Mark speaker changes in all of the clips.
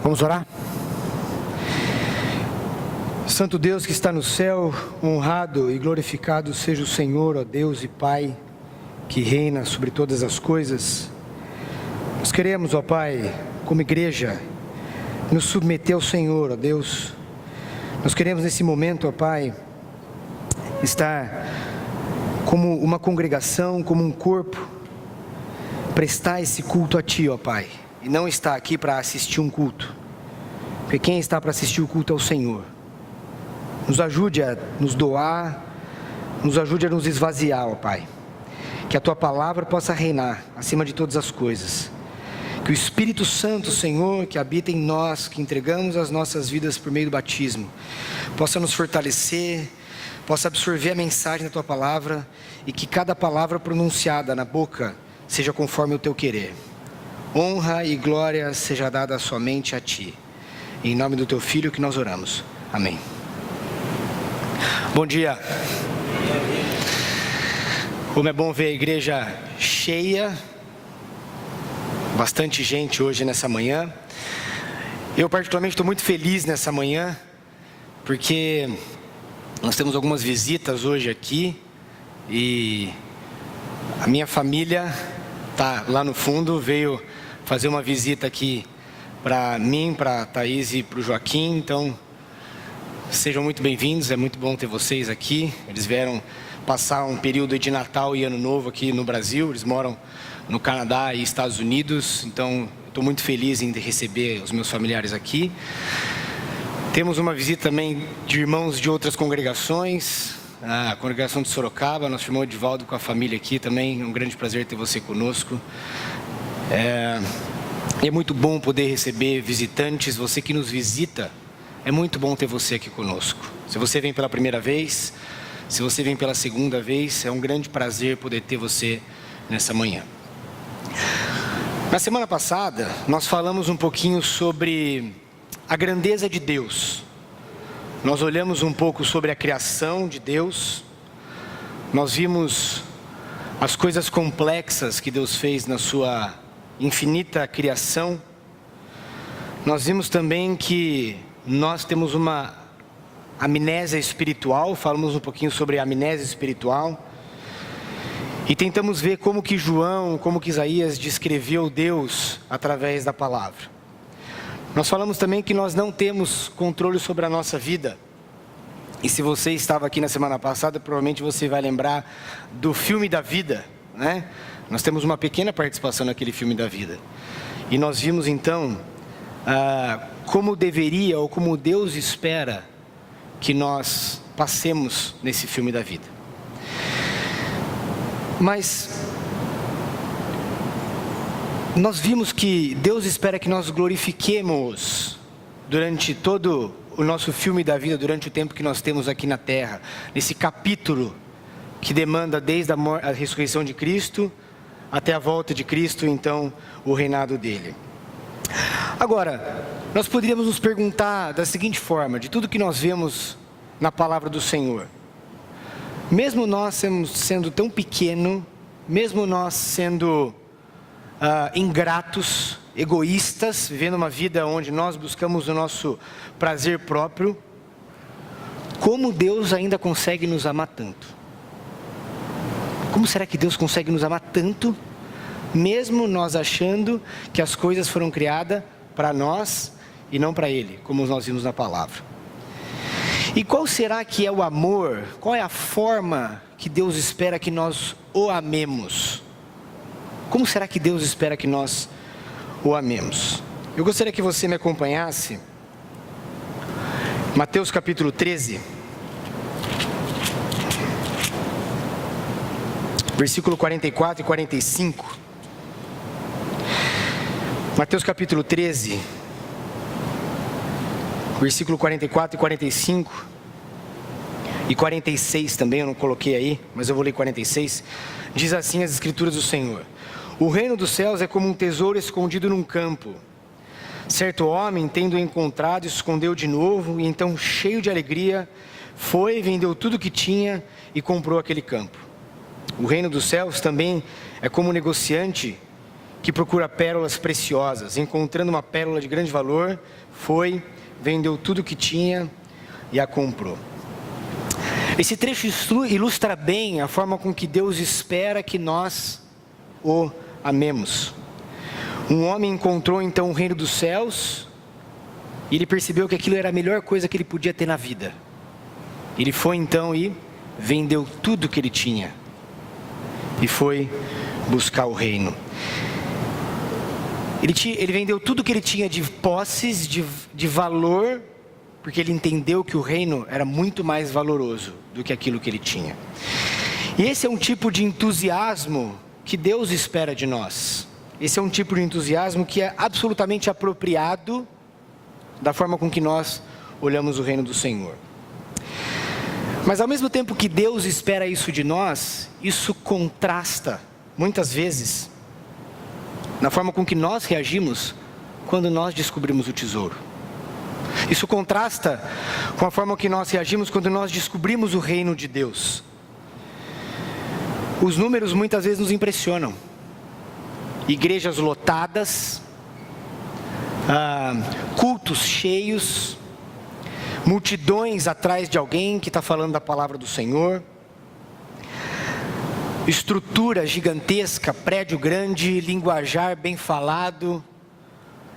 Speaker 1: Vamos orar? Santo Deus que está no céu, honrado e glorificado seja o Senhor, ó Deus e Pai, que reina sobre todas as coisas. Nós queremos, ó Pai, como igreja, nos submeter ao Senhor, ó Deus. Nós queremos nesse momento, ó Pai, estar como uma congregação, como um corpo, prestar esse culto a Ti, ó Pai, e não estar aqui para assistir um culto, porque quem está para assistir o culto é o Senhor. Nos ajude a nos doar, nos ajude a nos esvaziar, ó Pai, que a Tua palavra possa reinar acima de todas as coisas, que o Espírito Santo, Senhor, que habita em nós, que entregamos as nossas vidas por meio do batismo, possa nos fortalecer, possa absorver a mensagem da Tua palavra, e que cada palavra pronunciada na boca seja conforme o Teu querer. Honra e glória seja dada somente a Ti. Em nome do Teu Filho que nós oramos. Amém. Bom dia. Como é bom ver a igreja cheia. Bastante gente hoje nessa manhã. Eu particularmente estou muito feliz nessa manhã, porque nós temos algumas visitas hoje aqui, e a minha família está lá no fundo, veio fazer uma visita aqui para mim, para a Thaís e para o Joaquim. Então, sejam muito bem-vindos, é muito bom ter vocês aqui. Eles vieram passar um período de Natal e Ano Novo aqui no Brasil. Eles moram no Canadá e Estados Unidos, então estou muito feliz em receber os meus familiares aqui. Temos uma visita também de irmãos de outras congregações, a congregação de Sorocaba, nosso irmão Edivaldo com a família aqui também. É um grande prazer ter você conosco. É muito bom poder receber visitantes. Você que nos visita, é muito bom ter você aqui conosco. Se você vem pela primeira vez, se você vem pela segunda vez, é um grande prazer poder ter você nessa manhã. Na semana passada, nós falamos um pouquinho sobre a grandeza de Deus. Nós olhamos um pouco sobre a criação de Deus. Nós vimos as coisas complexas que Deus fez na sua infinita criação. Nós vimos também que nós temos uma amnésia espiritual. Falamos um pouquinho sobre a amnésia espiritual. E tentamos ver como que João, como que Isaías descreveu Deus através da palavra. Nós falamos também que nós não temos controle sobre a nossa vida. E se você estava aqui na semana passada, provavelmente você vai lembrar do filme da vida, né? Nós temos uma pequena participação naquele filme da vida. E nós vimos então como deveria, ou como Deus espera que nós passemos nesse filme da vida. Mas nós vimos que Deus espera que nós glorifiquemos durante todo o nosso filme da vida, durante o tempo que nós temos aqui na terra, nesse capítulo que demanda desde a ressurreição de Cristo até a volta de Cristo, então o reinado dele. Agora, nós poderíamos nos perguntar da seguinte forma: de tudo que nós vemos na palavra do Senhor, mesmo nós sendo tão pequeno, mesmo nós sendo ingratos, egoístas, vivendo uma vida onde nós buscamos o nosso prazer próprio, como Deus ainda consegue nos amar tanto? Como será que Deus consegue nos amar tanto, mesmo nós achando que as coisas foram criadas para nós e não para Ele, como nós vimos na palavra? E qual será que é o amor? Qual é a forma que Deus espera que nós o amemos? Como será que Deus espera que nós o amemos? Eu gostaria que você me acompanhasse. Mateus capítulo 13. Versículo 44 e 45. Mateus capítulo 13. Versículo 44 e 45. E 46 também, eu não coloquei aí, mas eu vou ler 46. Diz assim as escrituras do Senhor: o reino dos céus é como um tesouro escondido num campo. Certo homem, tendo encontrado, escondeu de novo, e então, cheio de alegria, foi, vendeu tudo que tinha e comprou aquele campo. O reino dos céus também é como um negociante que procura pérolas preciosas. Encontrando uma pérola de grande valor, foi, vendeu tudo que tinha e a comprou. Esse trecho ilustra bem a forma com que Deus espera que nós o amemos. Um homem encontrou então o reino dos céus e ele percebeu que aquilo era a melhor coisa que ele podia ter na vida. Ele foi então e vendeu tudo que ele tinha e foi buscar o reino. Ele vendeu tudo que ele tinha de posses, de valor, porque ele entendeu que o reino era muito mais valoroso do que aquilo que ele tinha. E esse é um tipo de entusiasmo que Deus espera de nós. Esse é um tipo de entusiasmo que é absolutamente apropriado da forma com que nós olhamos o reino do Senhor. Mas ao mesmo tempo que Deus espera isso de nós, isso contrasta, muitas vezes, na forma com que nós reagimos quando nós descobrimos o tesouro. Isso contrasta com a forma que nós reagimos quando nós descobrimos o reino de Deus. Os números muitas vezes nos impressionam. Igrejas lotadas, cultos cheios, multidões atrás de alguém que está falando da palavra do Senhor, estrutura gigantesca, prédio grande, linguajar bem falado,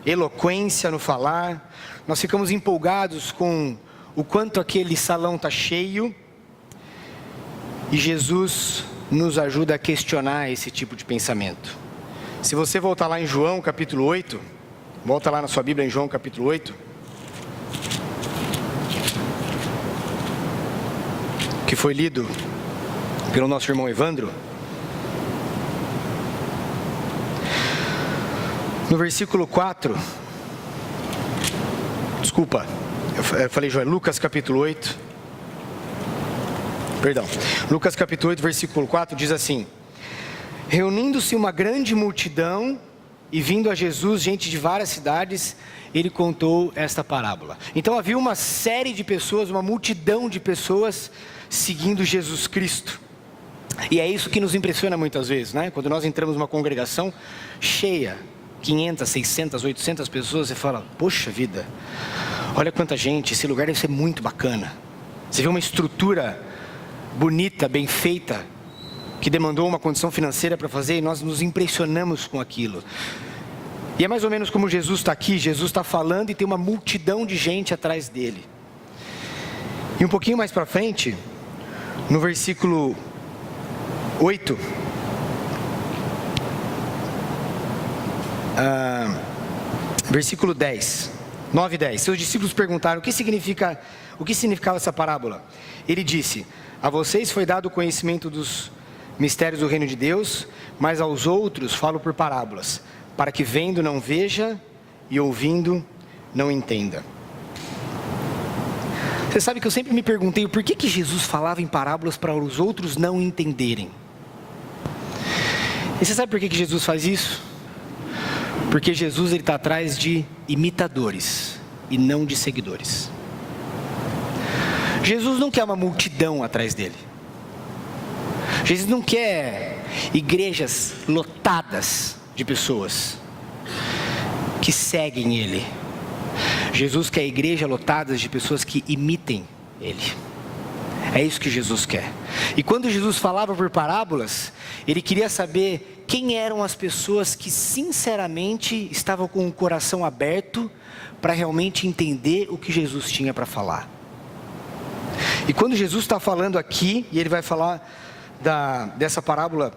Speaker 1: eloquência no falar. Nós ficamos empolgados com o quanto aquele salão está cheio, e Jesus nos ajuda a questionar esse tipo de pensamento. Se você voltar lá em João capítulo 8, volta lá na sua Bíblia em João capítulo 8, que foi lido pelo nosso irmão Evandro. No versículo 4, desculpa, eu falei João, Lucas capítulo 8, Lucas capítulo 8, versículo 4 diz assim: reunindo-se uma grande multidão e vindo a Jesus gente de várias cidades, ele contou esta parábola. Então havia uma série de pessoas, uma multidão de pessoas seguindo Jesus Cristo. E é isso que nos impressiona muitas vezes, né? Quando nós entramos numa congregação cheia, 500, 600, 800 pessoas, você fala, poxa vida, olha quanta gente, esse lugar deve ser muito bacana. Você vê uma estrutura bonita, bem feita, que demandou uma condição financeira para fazer, e nós nos impressionamos com aquilo. E é mais ou menos como Jesus está aqui. Jesus está falando e tem uma multidão de gente atrás dele. E um pouquinho mais para frente, no versículo 8, versículo 10, 9 e 10, seus discípulos perguntaram o que significava essa parábola. Ele disse: a vocês foi dado o conhecimento dos mistérios do reino de Deus, mas aos outros falo por parábolas, para que vendo não veja e ouvindo não entenda. Você sabe que eu sempre me perguntei por que Jesus falava em parábolas para os outros não entenderem. E você sabe por que Jesus faz isso? Porque Jesus está atrás de imitadores e não de seguidores. Jesus não quer uma multidão atrás dele. Jesus não quer igrejas lotadas de pessoas que seguem ele. Jesus quer igreja lotadas de pessoas que imitem ele. É isso que Jesus quer. E quando Jesus falava por parábolas, ele queria saber quem eram as pessoas que sinceramente estavam com o coração aberto para realmente entender o que Jesus tinha para falar. E quando Jesus está falando aqui, e ele vai falar dessa parábola,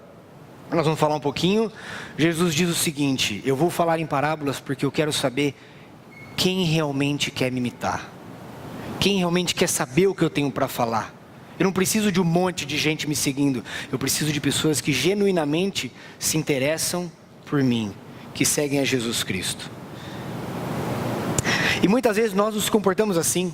Speaker 1: nós vamos falar um pouquinho. Jesus diz o seguinte: eu vou falar em parábolas porque eu quero saber quem realmente quer me imitar, quem realmente quer saber o que eu tenho para falar. Eu não preciso de um monte de gente me seguindo, eu preciso de pessoas que genuinamente se interessam por mim, que seguem a Jesus Cristo. E muitas vezes nós nos comportamos assim,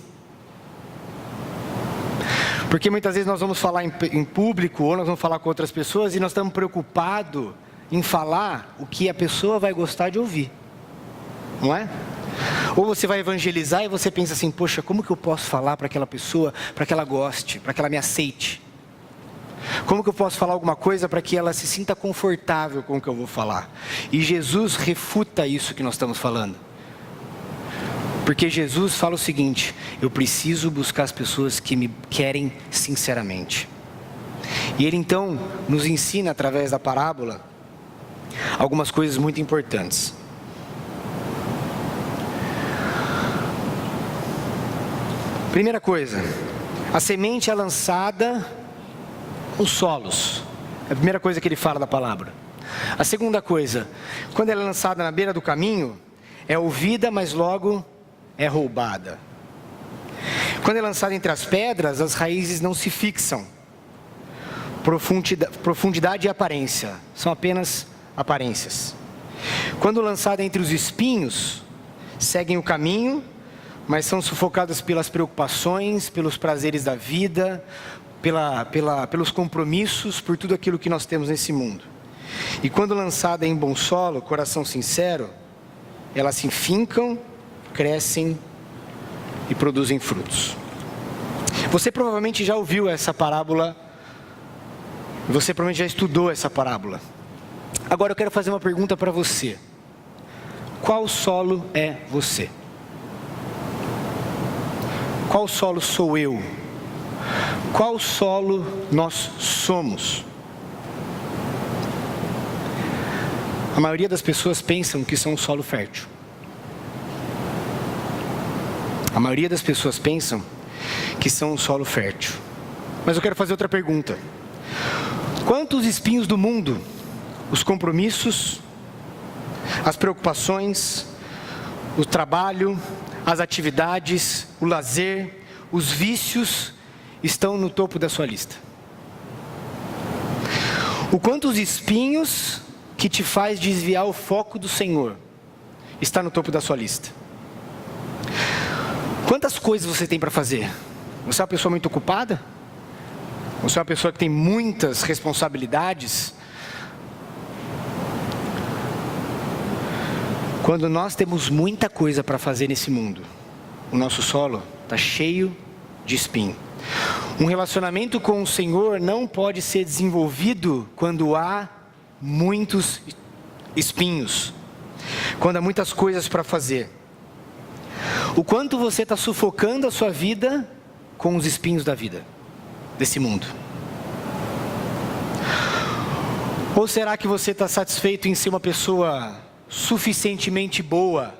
Speaker 1: porque muitas vezes nós vamos falar em público, ou nós vamos falar com outras pessoas, e nós estamos preocupados em falar o que a pessoa vai gostar de ouvir, não é? Ou você vai evangelizar e você pensa assim, poxa, como que eu posso falar para aquela pessoa, para que ela goste, para que ela me aceite? Como que eu posso falar alguma coisa para que ela se sinta confortável com o que eu vou falar? E Jesus refuta isso que nós estamos falando. Porque Jesus fala o seguinte: eu preciso buscar as pessoas que me querem sinceramente. E ele então nos ensina através da parábola algumas coisas muito importantes. Primeira coisa, a semente é lançada nos solos. É a primeira coisa que ele fala da palavra. A segunda coisa, quando ela é lançada na beira do caminho, é ouvida, mas logo é roubada. Quando é lançada entre as pedras, as raízes não se fixam. Profundidade e aparência são apenas aparências. Quando lançada entre os espinhos, seguem o caminho, mas são sufocadas pelas preocupações, pelos prazeres da vida, pelos compromissos, por tudo aquilo que nós temos nesse mundo. E quando lançada em bom solo, coração sincero, elas se fincam, crescem e produzem frutos. Você provavelmente já ouviu essa parábola, você provavelmente já estudou essa parábola. Agora eu quero fazer uma pergunta para você. Qual solo é você? Qual solo sou eu? Qual solo nós somos? A maioria das pessoas pensam que são um solo fértil. A maioria das pessoas pensam que são um solo fértil. Mas eu quero fazer outra pergunta. Quantos espinhos do mundo, os compromissos, as preocupações, o trabalho, as atividades, o lazer, os vícios estão no topo da sua lista? O quanto os espinhos que te faz desviar o foco do Senhor está no topo da sua lista? Quantas coisas você tem para fazer? Você é uma pessoa muito ocupada? Você é uma pessoa que tem muitas responsabilidades? Quando nós temos muita coisa para fazer nesse mundo, o nosso solo está cheio de espinho. Um relacionamento com o Senhor não pode ser desenvolvido quando há muitos espinhos, quando há muitas coisas para fazer. O quanto você está sufocando a sua vida com os espinhos da vida, desse mundo? Ou será que você está satisfeito em ser uma pessoa suficientemente boa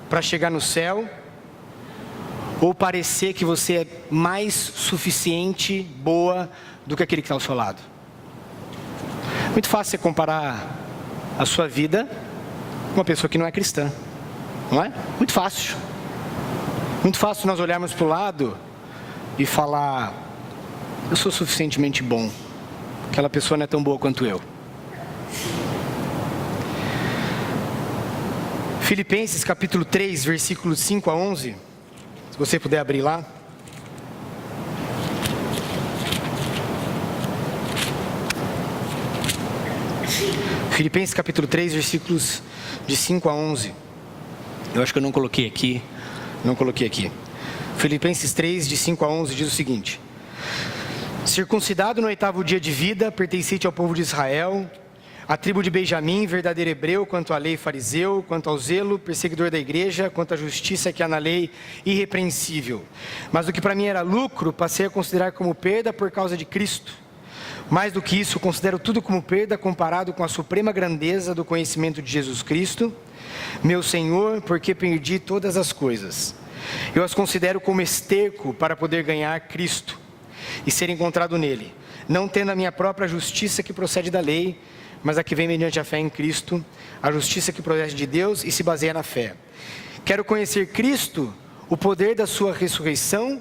Speaker 1: para chegar no céu? Ou parecer que você é mais suficiente, boa, do que aquele que está ao seu lado? Muito fácil você comparar a sua vida com uma pessoa que não é cristã, não é? Muito fácil. Muito fácil nós olharmos para o lado e falar: eu sou suficientemente bom, aquela pessoa não é tão boa quanto eu. Filipenses capítulo 3, versículos 5 a 11, se você puder abrir lá. Filipenses capítulo 3, versículos de 5 a 11. Eu acho que eu não coloquei aqui. Filipenses 3, de 5 a 11, diz o seguinte: circuncidado no 8º dia de vida, pertencente ao povo de Israel, a tribo de Benjamim, verdadeiro hebreu, quanto à lei fariseu, quanto ao zelo, perseguidor da igreja, quanto à justiça que há na lei, irrepreensível. Mas o que para mim era lucro, passei a considerar como perda por causa de Cristo. Mais do que isso, considero tudo como perda comparado com a suprema grandeza do conhecimento de Jesus Cristo, meu Senhor, porque perdi todas as coisas. Eu as considero como esterco para poder ganhar Cristo e ser encontrado nele, não tendo a minha própria justiça que procede da lei, mas a que vem mediante a fé em Cristo, a justiça que procede de Deus e se baseia na fé. Quero conhecer Cristo, o poder da sua ressurreição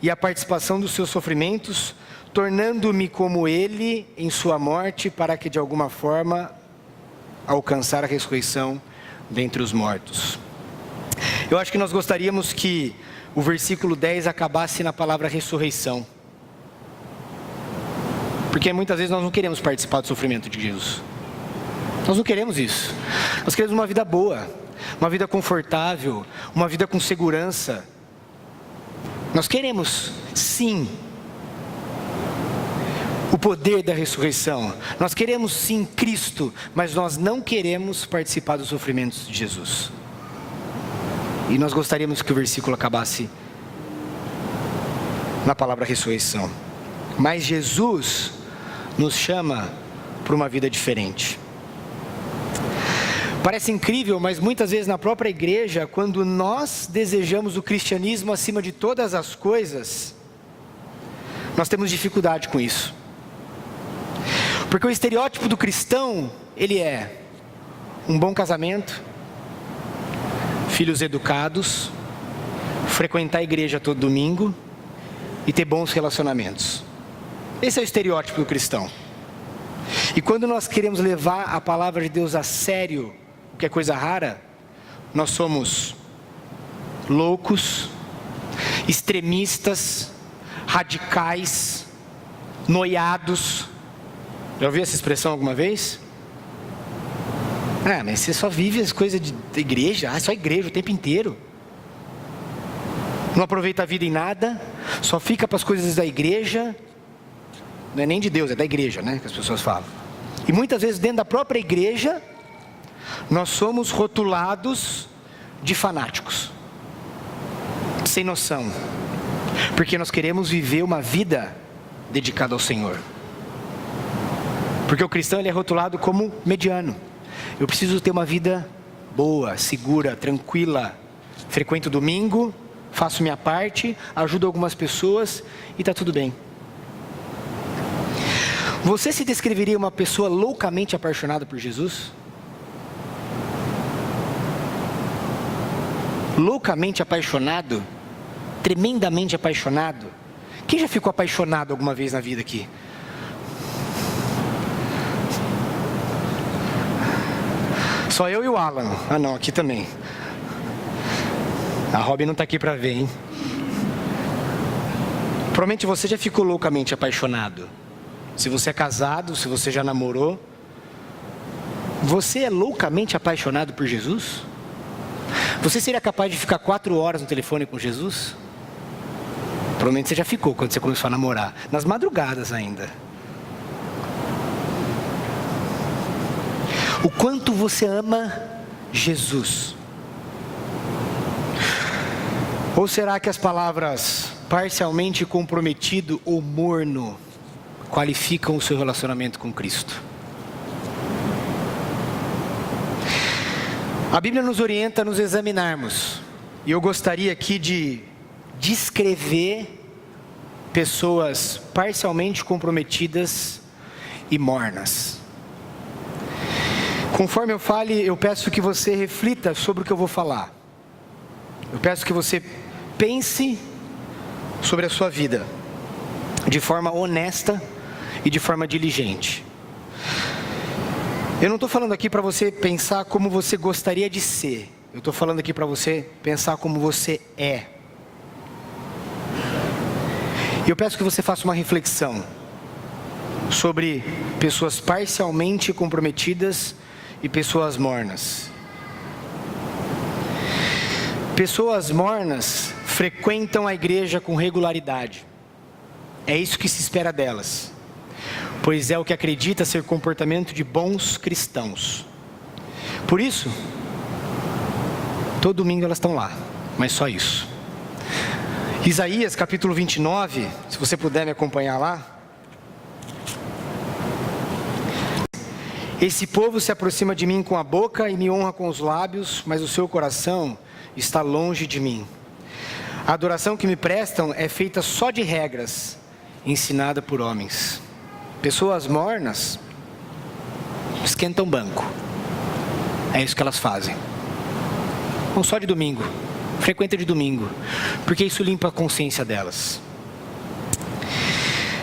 Speaker 1: e a participação dos seus sofrimentos, tornando-me como ele em sua morte, para que de alguma forma alcançar a ressurreição dentre os mortos. Eu acho que nós gostaríamos que o versículo 10 acabasse na palavra ressurreição, porque muitas vezes nós não queremos participar do sofrimento de Jesus. Nós não queremos isso. Nós queremos uma vida boa, uma vida confortável, uma vida com segurança. Nós queremos, sim, o poder da ressurreição. Nós queremos sim Cristo, mas nós não queremos participar dos sofrimentos de Jesus. E nós gostaríamos que o versículo acabasse na palavra ressurreição. Mas Jesus nos chama para uma vida diferente. Parece incrível, mas muitas vezes na própria igreja, quando nós desejamos o cristianismo acima de todas as coisas, nós temos dificuldade com isso. Porque o estereótipo do cristão, ele é um bom casamento, filhos educados, frequentar a igreja todo domingo e ter bons relacionamentos. Esse é o estereótipo do cristão. E quando nós queremos levar a palavra de Deus a sério, o que é coisa rara, nós somos loucos, extremistas, radicais, noiados. Já ouviu essa expressão alguma vez? Mas você só vive as coisas de igreja, só igreja o tempo inteiro. Não aproveita a vida em nada, só fica para as coisas da igreja. Não é nem de Deus, é da igreja, né, que as pessoas falam. E muitas vezes dentro da própria igreja, nós somos rotulados de fanáticos, sem noção, porque nós queremos viver uma vida dedicada ao Senhor. Porque o cristão, ele é rotulado como mediano. Eu preciso ter uma vida boa, segura, tranquila. Frequento domingo, faço minha parte, ajudo algumas pessoas e está tudo bem. Você se descreveria uma pessoa loucamente apaixonada por Jesus? Loucamente apaixonado? Tremendamente apaixonado? Quem já ficou apaixonado alguma vez na vida aqui? Só eu e o Alan. Ah não, aqui também. A Robin não está aqui para ver, hein? Provavelmente você já ficou loucamente apaixonado. Se você é casado, se você já namorou. Você é loucamente apaixonado por Jesus? Você seria capaz de ficar 4 horas no telefone com Jesus? Provavelmente você já ficou quando você começou a namorar. Nas madrugadas ainda. O quanto você ama Jesus? Ou será que as palavras parcialmente comprometido ou morno qualificam o seu relacionamento com Cristo? A Bíblia nos orienta a nos examinarmos. E eu gostaria aqui de descrever pessoas parcialmente comprometidas e mornas. Conforme eu fale, eu peço que você reflita sobre o que eu vou falar. Eu peço que você pense sobre a sua vida de forma honesta e de forma diligente. Eu não estou falando aqui para você pensar como você gostaria de ser. Eu estou falando aqui para você pensar como você é. E eu peço que você faça uma reflexão sobre pessoas parcialmente comprometidas e pessoas mornas. Pessoas mornas frequentam a igreja com regularidade. É isso que se espera delas, pois é o que acredita ser comportamento de bons cristãos. Por isso, todo domingo elas estão lá, mas só isso. Isaías capítulo 29, se você puder me acompanhar lá. Esse povo se aproxima de mim com a boca e me honra com os lábios, mas o seu coração está longe de mim. A adoração que me prestam é feita só de regras, ensinada por homens. Pessoas mornas esquentam banco. É isso que elas fazem. Vão só de domingo, frequenta de domingo, porque isso limpa a consciência delas.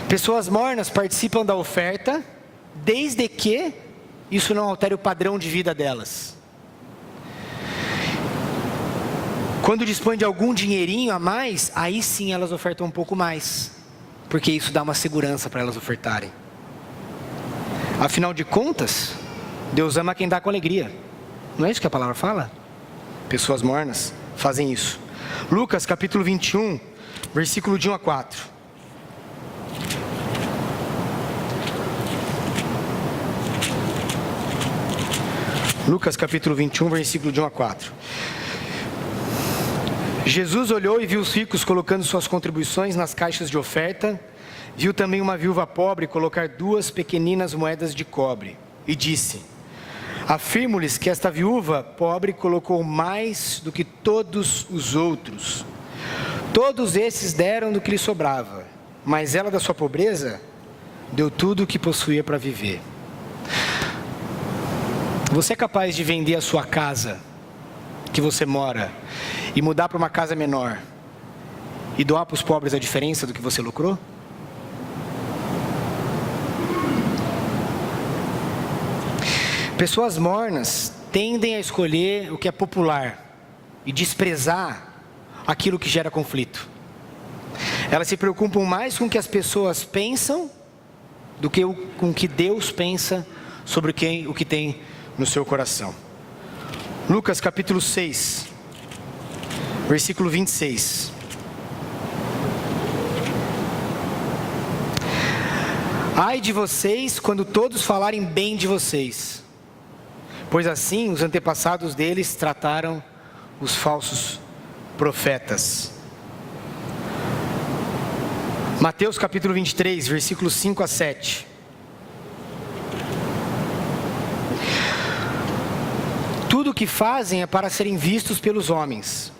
Speaker 1: Pessoas mornas participam da oferta, desde que isso não altere o padrão de vida delas. Quando dispõem de algum dinheirinho a mais, aí sim elas ofertam um pouco mais, porque isso dá uma segurança para elas ofertarem. Afinal de contas, Deus ama quem dá com alegria. Não é isso que a palavra fala? Pessoas mornas fazem isso. Lucas capítulo 21, versículo de 1 a 4. Lucas capítulo 21, versículo de 1 a 4. Jesus olhou e viu os ricos colocando suas contribuições nas caixas de oferta. Viu também uma viúva pobre colocar 2 pequeninas moedas de cobre. E disse: afirmo-lhes que esta viúva pobre colocou mais do que todos os outros. Todos esses deram do que lhe sobrava, mas ela, da sua pobreza, deu tudo o que possuía para viver. Você é capaz de vender a sua casa que você mora e mudar para uma casa menor e doar para os pobres a diferença do que você lucrou? Pessoas mornas tendem a escolher o que é popular e desprezar aquilo que gera conflito. Elas se preocupam mais com o que as pessoas pensam do que com o que Deus pensa sobre o que tem no seu coração. Lucas capítulo 6, versículo 26. Ai de vocês quando todos falarem bem de vocês, pois assim os antepassados deles trataram os falsos profetas. Mateus capítulo 23, versículos 5 a 7. Tudo o que fazem é para serem vistos pelos homens.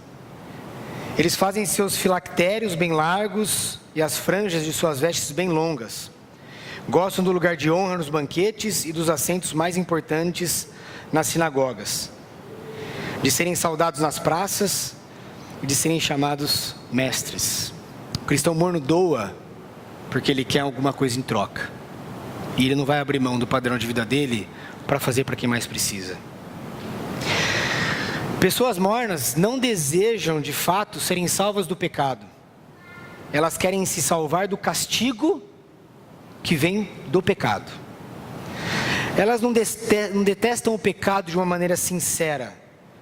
Speaker 1: Eles fazem seus filactérios bem largos e as franjas de suas vestes bem longas. Gostam do lugar de honra nos banquetes e dos assentos mais importantes nas sinagogas, de serem saudados nas praças e de serem chamados mestres. O cristão morno doa porque ele quer alguma coisa em troca, e ele não vai abrir mão do padrão de vida dele para fazer para quem mais precisa. Pessoas mornas não desejam de fato serem salvas do pecado. Elas querem se salvar do castigo que vem do pecado. Elas não detestam o pecado de uma maneira sincera,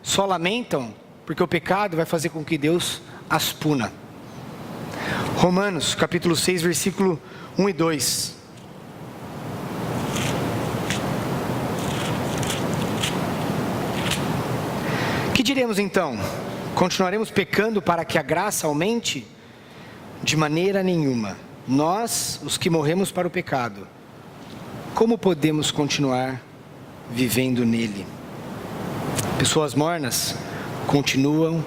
Speaker 1: só lamentam porque o pecado vai fazer com que Deus as puna. Romanos capítulo 6, versículo 1 e 2. Que diremos então? Continuaremos pecando para que a graça aumente? De maneira nenhuma. Nós, os que morremos para o pecado, como podemos continuar vivendo nele? Pessoas mornas continuam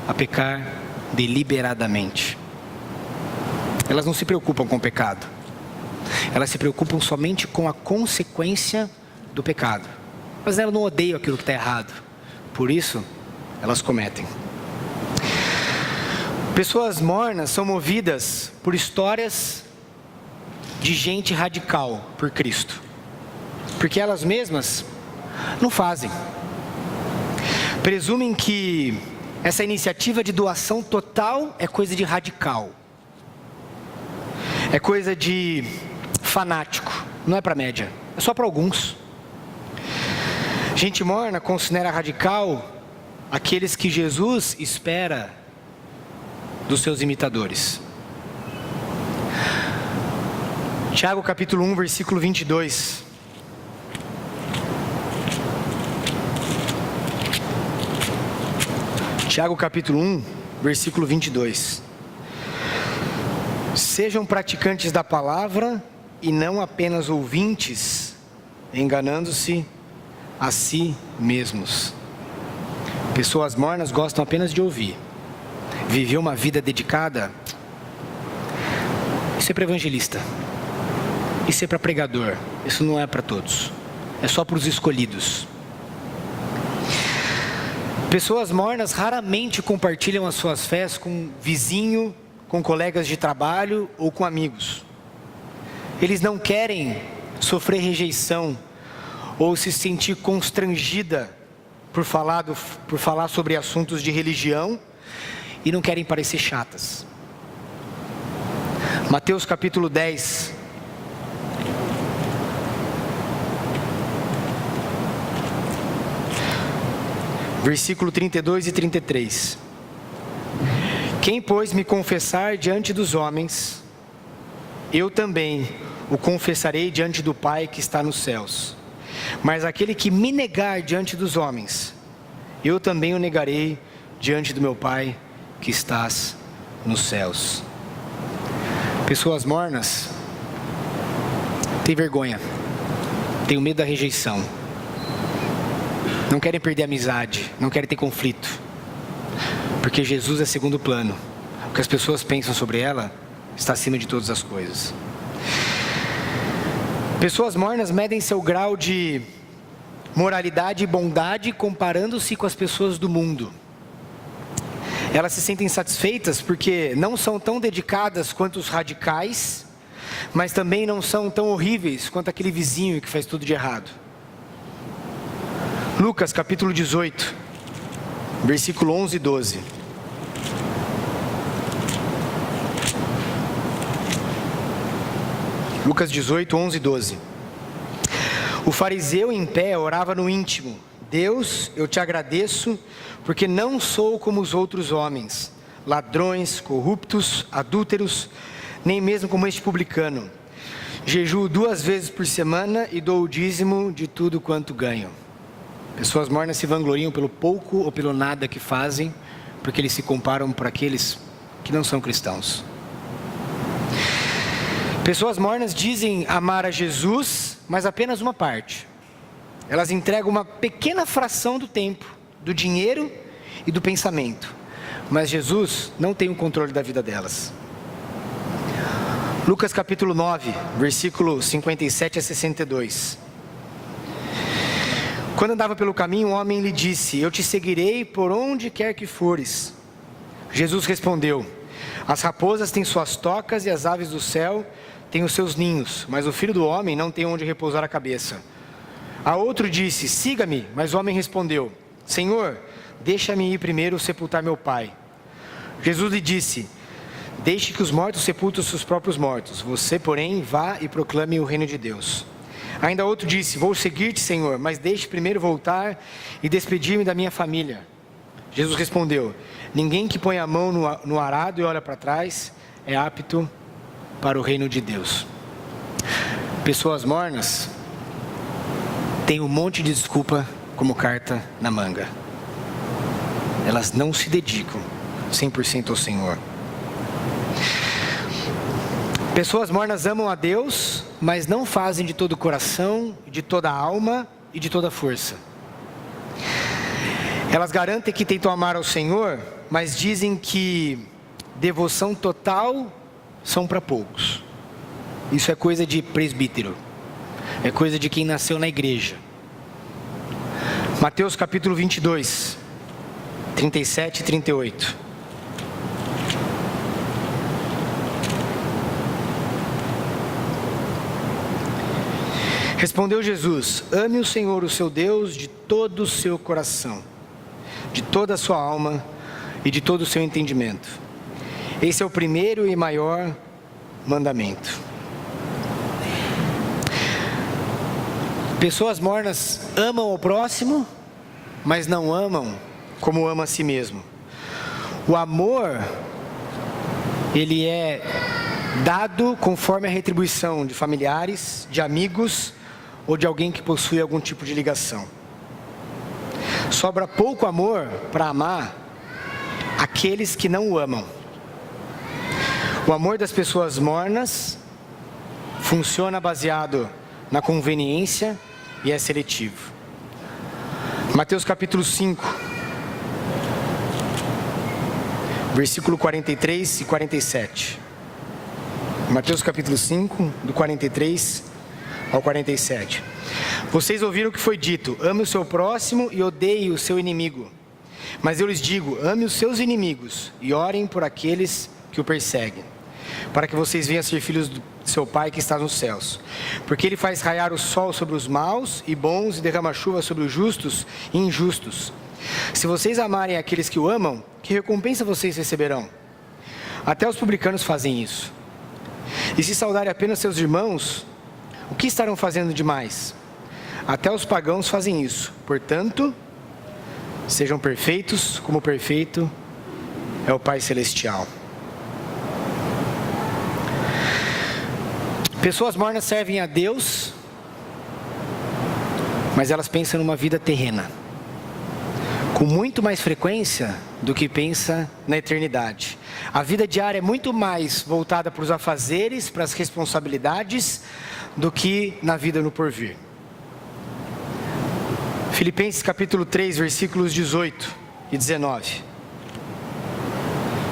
Speaker 1: a pecar deliberadamente. Elas não se preocupam com o pecado. Elas se preocupam somente com a consequência do pecado. Mas elas não odeiam aquilo que está errado. Por isso, elas cometem. Pessoas mornas são movidas por histórias de gente radical por Cristo, porque elas mesmas não fazem. Presumem que essa iniciativa de doação total é coisa de radical, é coisa de fanático, não é para a média, é só para alguns. Gente morna considera radical aqueles que Jesus espera dos seus imitadores. Tiago capítulo 1, versículo 22. Tiago capítulo 1, versículo 22. Sejam praticantes da palavra e não apenas ouvintes, enganando-se a si mesmos. Pessoas mornas gostam apenas de ouvir. Viver uma vida dedicada, isso é para evangelista, isso é para pregador, isso não é para todos, é só para os escolhidos. Pessoas mornas raramente compartilham as suas fés com vizinho, com colegas de trabalho ou com amigos. Eles não querem sofrer rejeição ou se sentir constrangida por falar sobre assuntos de religião, e não querem parecer chatas. Mateus capítulo 10. Versículo 32 e 33. Quem, pois, me confessar diante dos homens, eu também o confessarei diante do Pai que está nos céus. Mas aquele que me negar diante dos homens, eu também o negarei diante do meu Pai que estás nos céus. Pessoas mornas têm vergonha, têm medo da rejeição, não querem perder a amizade, não querem ter conflito, porque Jesus é segundo plano. O que as pessoas pensam sobre ela está acima de todas as coisas. Pessoas mornas medem seu grau de moralidade e bondade comparando-se com as pessoas do mundo. Elas se sentem satisfeitas porque não são tão dedicadas quanto os radicais, mas também não são tão horríveis quanto aquele vizinho que faz tudo de errado. Lucas capítulo 18, versículo 11 e 12. Lucas 18, 11 e 12. O fariseu em pé orava no íntimo: Deus, eu te agradeço, porque não sou como os outros homens, ladrões, corruptos, adúlteros, nem mesmo como este publicano. Jejuo 2 vezes por semana e dou o dízimo de tudo quanto ganho. Pessoas mornas se vangloriam pelo pouco ou pelo nada que fazem, porque eles se comparam por aqueles que não são cristãos. Pessoas mornas dizem amar a Jesus, mas apenas uma parte. Elas entregam uma pequena fração do tempo, do dinheiro e do pensamento. Mas Jesus não tem o controle da vida delas. Lucas capítulo 9, versículo 57 a 62. Quando andava pelo caminho, um homem lhe disse: eu te seguirei por onde quer que fores. Jesus respondeu: as raposas têm suas tocas e as aves do céu têm os seus ninhos, mas o Filho do Homem não tem onde repousar a cabeça. A outro disse: siga-me. Mas o homem respondeu: Senhor, deixa-me ir primeiro sepultar meu pai. Jesus lhe disse: deixe que os mortos sepultem os seus próprios mortos. Você, porém, vá e proclame o reino de Deus. Ainda outro disse: vou seguir-te, Senhor, mas deixe primeiro voltar e despedir-me da minha família. Jesus respondeu: ninguém que põe a mão no arado e olha para trás é apto para o reino de Deus. Pessoas mornas têm um monte de desculpa como carta na manga. Elas não se dedicam 100% ao Senhor. Pessoas mornas amam a Deus, mas não fazem de todo o coração, de toda a alma e de toda a força. Elas garantem que tentam amar ao Senhor, mas dizem que devoção total são para poucos. Isso é coisa de presbítero, é coisa de quem nasceu na igreja. Mateus capítulo 22, 37 e 38. Respondeu Jesus: ame o Senhor, o seu Deus, de todo o seu coração, de toda a sua alma e de todo o seu entendimento. Esse é o primeiro e maior mandamento. Pessoas mornas amam o próximo, mas não amam como ama a si mesmo. O amor, ele é dado conforme a retribuição de familiares, de amigos ou de alguém que possui algum tipo de ligação. Sobra pouco amor para amar aqueles que não o amam. O amor das pessoas mornas funciona baseado na conveniência e é seletivo. Mateus capítulo 5, versículo 43 e 47. Mateus capítulo 5, do 43 ao 47. Vocês ouviram o que foi dito: ame o seu próximo e odeie o seu inimigo. Mas eu lhes digo: ame os seus inimigos e orem por aqueles que o perseguem, para que vocês venham a ser filhos do seu Pai que está nos céus. Porque Ele faz raiar o sol sobre os maus e bons e derrama chuva sobre os justos e injustos. Se vocês amarem aqueles que o amam, que recompensa vocês receberão? Até os publicanos fazem isso. E se saudarem apenas seus irmãos, o que estarão fazendo demais? Até os pagãos fazem isso. Portanto, sejam perfeitos como perfeito é o Pai Celestial. Pessoas mornas servem a Deus mas elas pensam numa vida terrena, com muito mais frequência do que pensa na eternidade. A vida diária é muito mais voltada para os afazeres, para as responsabilidades, do que na vida no porvir. Filipenses capítulo 3, versículos 18 e 19.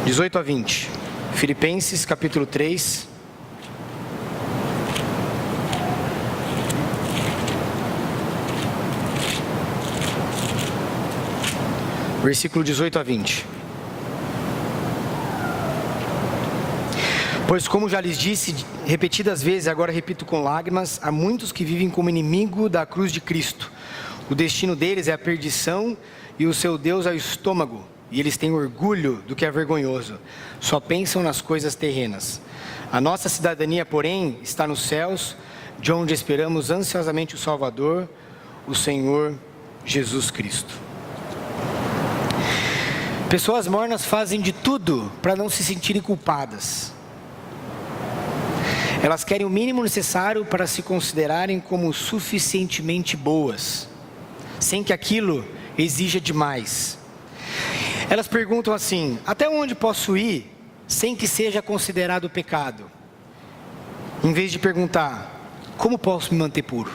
Speaker 1: 18 a 20. Filipenses capítulo 3. Versículo 18 a 20. Pois como já lhes disse repetidas vezes, agora repito com lágrimas, há muitos que vivem como inimigo da cruz de Cristo. O destino deles é a perdição e o seu Deus é o estômago. E eles têm orgulho do que é vergonhoso. Só pensam nas coisas terrenas. A nossa cidadania, porém, está nos céus, de onde esperamos ansiosamente o Salvador, o Senhor Jesus Cristo. Pessoas mornas fazem de tudo para não se sentirem culpadas. Elas querem o mínimo necessário para se considerarem como suficientemente boas, sem que aquilo exija demais. Elas perguntam assim: até onde posso ir sem que seja considerado pecado? Em vez de perguntar: como posso me manter puro?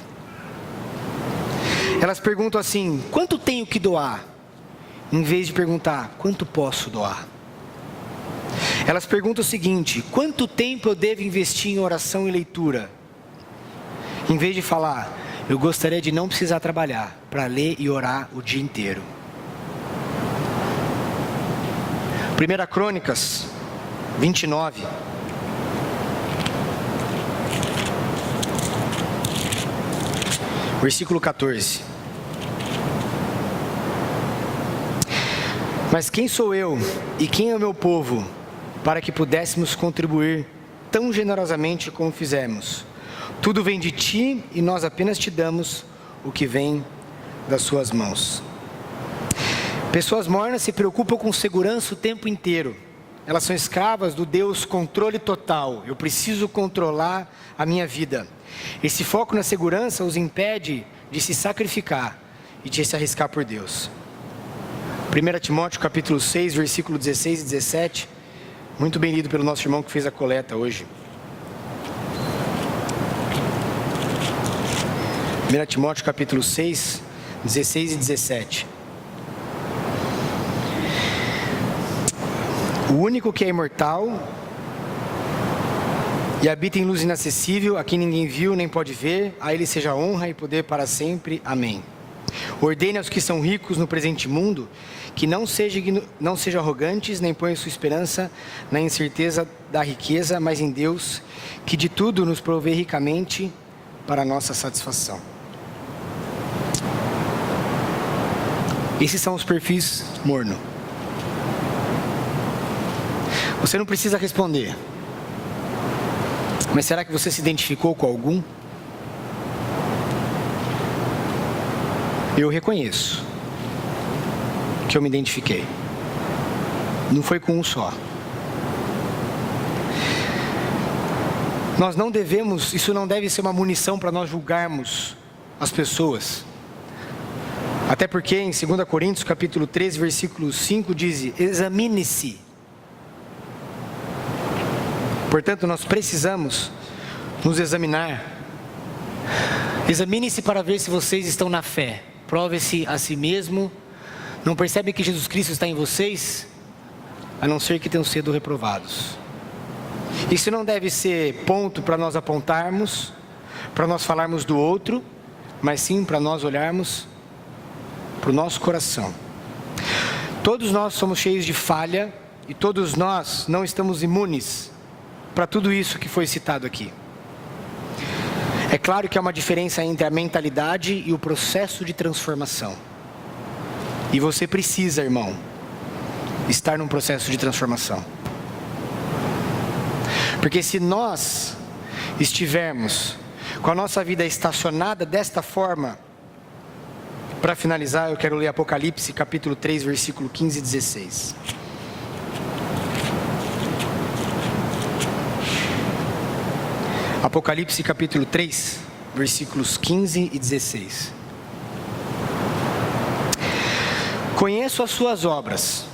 Speaker 1: Elas perguntam assim: quanto tenho que doar? Em vez de perguntar: quanto posso doar? Elas perguntam o seguinte: quanto tempo eu devo investir em oração e leitura? Em vez de falar: eu gostaria de não precisar trabalhar para ler e orar o dia inteiro. 1 Crônicas 29. Versículo 14. Mas quem sou eu e quem é o meu povo, para que pudéssemos contribuir tão generosamente como fizemos? Tudo vem de ti e nós apenas te damos o que vem das suas mãos. Pessoas mornas se preocupam com segurança o tempo inteiro. Elas são escravas do Deus controle total. Eu preciso controlar a minha vida. Esse foco na segurança os impede de se sacrificar e de se arriscar por Deus. 1 Timóteo capítulo 6, versículo 16 e 17. Muito bem lido pelo nosso irmão que fez a coleta hoje. 1 Timóteo capítulo 6, 16 e 17. O único que é imortal e habita em luz inacessível, a quem ninguém viu nem pode ver, a ele seja honra e poder para sempre. Amém. Ordene aos que são ricos no presente mundo que não sejam arrogantes, nem ponham sua esperança na incerteza da riqueza, mas em Deus, que de tudo nos provê ricamente para a nossa satisfação. Esses são os perfis morno. Você não precisa responder. Mas será que você se identificou com algum? Eu reconheço que eu me identifiquei. Não foi com um só. Nós não devemos, isso não deve ser uma munição para nós julgarmos as pessoas. Até porque em 2 Coríntios capítulo 13, versículo 5 diz: examine-se. Portanto, nós precisamos nos examinar. Examine-se para ver se vocês estão na fé. Prove-se a si mesmo. Não percebem que Jesus Cristo está em vocês? A não ser que tenham sido reprovados. Isso não deve ser ponto para nós apontarmos, para nós falarmos do outro, mas sim para nós olharmos para o nosso coração. Todos nós somos cheios de falha e todos nós não estamos imunes para tudo isso que foi citado aqui. É claro que há uma diferença entre a mentalidade e o processo de transformação. E você precisa, irmão, estar num processo de transformação. Porque se nós estivermos com a nossa vida estacionada desta forma, para finalizar, eu quero ler Apocalipse capítulo 3, versículo 15 e 16. Apocalipse capítulo 3, versículos 15 e 16. Conheço as suas obras.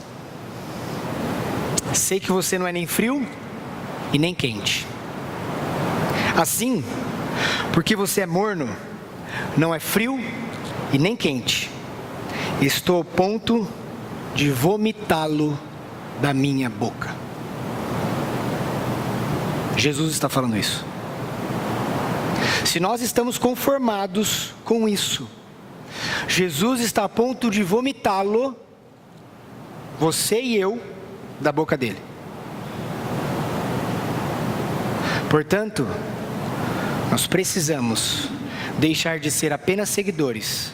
Speaker 1: Sei que você não é nem frio e nem quente. Assim, porque você é morno, não é frio e nem quente, estou ao ponto de vomitá-lo da minha boca. Jesus está falando isso. Se nós estamos conformados com isso, Jesus está a ponto de vomitá-lo, você e eu, da boca dele. Portanto, nós precisamos deixar de ser apenas seguidores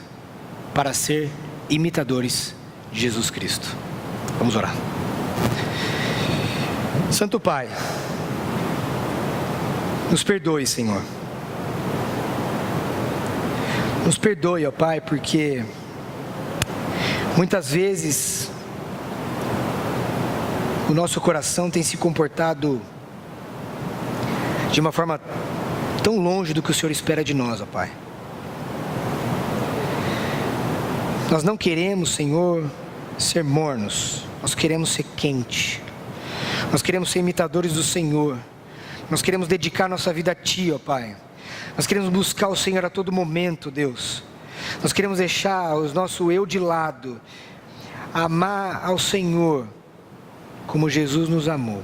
Speaker 1: para ser imitadores de Jesus Cristo. Vamos orar. Santo Pai, nos perdoe, Senhor. Nos perdoe, ó Pai, porque muitas vezes o nosso coração tem se comportado de uma forma tão longe do que o Senhor espera de nós, ó Pai. Nós não queremos, Senhor, ser mornos. Nós queremos ser quente. Nós queremos ser imitadores do Senhor. Nós queremos dedicar nossa vida a Ti, ó Pai. Nós queremos buscar o Senhor a todo momento, Deus. Nós queremos deixar o nosso eu de lado, amar ao Senhor como Jesus nos amou.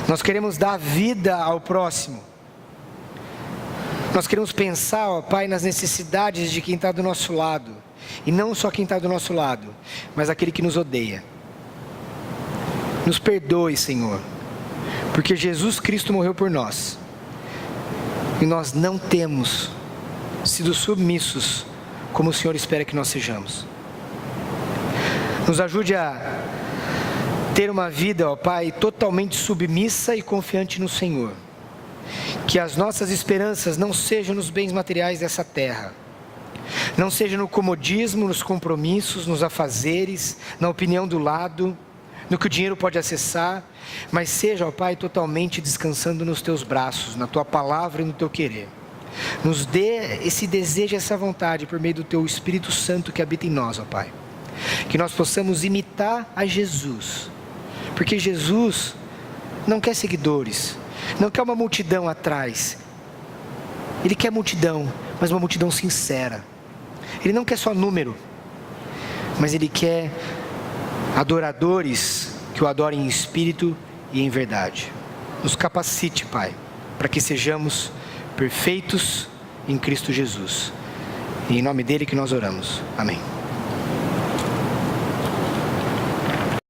Speaker 1: Nós queremos dar vida ao próximo. Nós queremos pensar, ó Pai, nas necessidades de quem está do nosso lado. E não só quem está do nosso lado, mas aquele que nos odeia. Nos perdoe, Senhor, porque Jesus Cristo morreu por nós. E nós não temos sido submissos como o Senhor espera que nós sejamos. Nos ajude a ter uma vida, ó Pai, totalmente submissa e confiante no Senhor. Que as nossas esperanças não sejam nos bens materiais dessa terra. Não seja no comodismo, nos compromissos, nos afazeres, na opinião do lado, no que o dinheiro pode acessar, mas seja, ó Pai, totalmente descansando nos Teus braços, na Tua palavra e no Teu querer. Nos dê esse desejo, essa vontade, por meio do Teu Espírito Santo que habita em nós, ó Pai. Que nós possamos imitar a Jesus, porque Jesus não quer seguidores, não quer uma multidão atrás. Ele quer multidão, mas uma multidão sincera. Ele não quer só número, mas Ele quer adoradores que o adorem em espírito e em verdade. Nos capacite, Pai, para que sejamos perfeitos em Cristo Jesus. E em nome dele que nós oramos. Amém.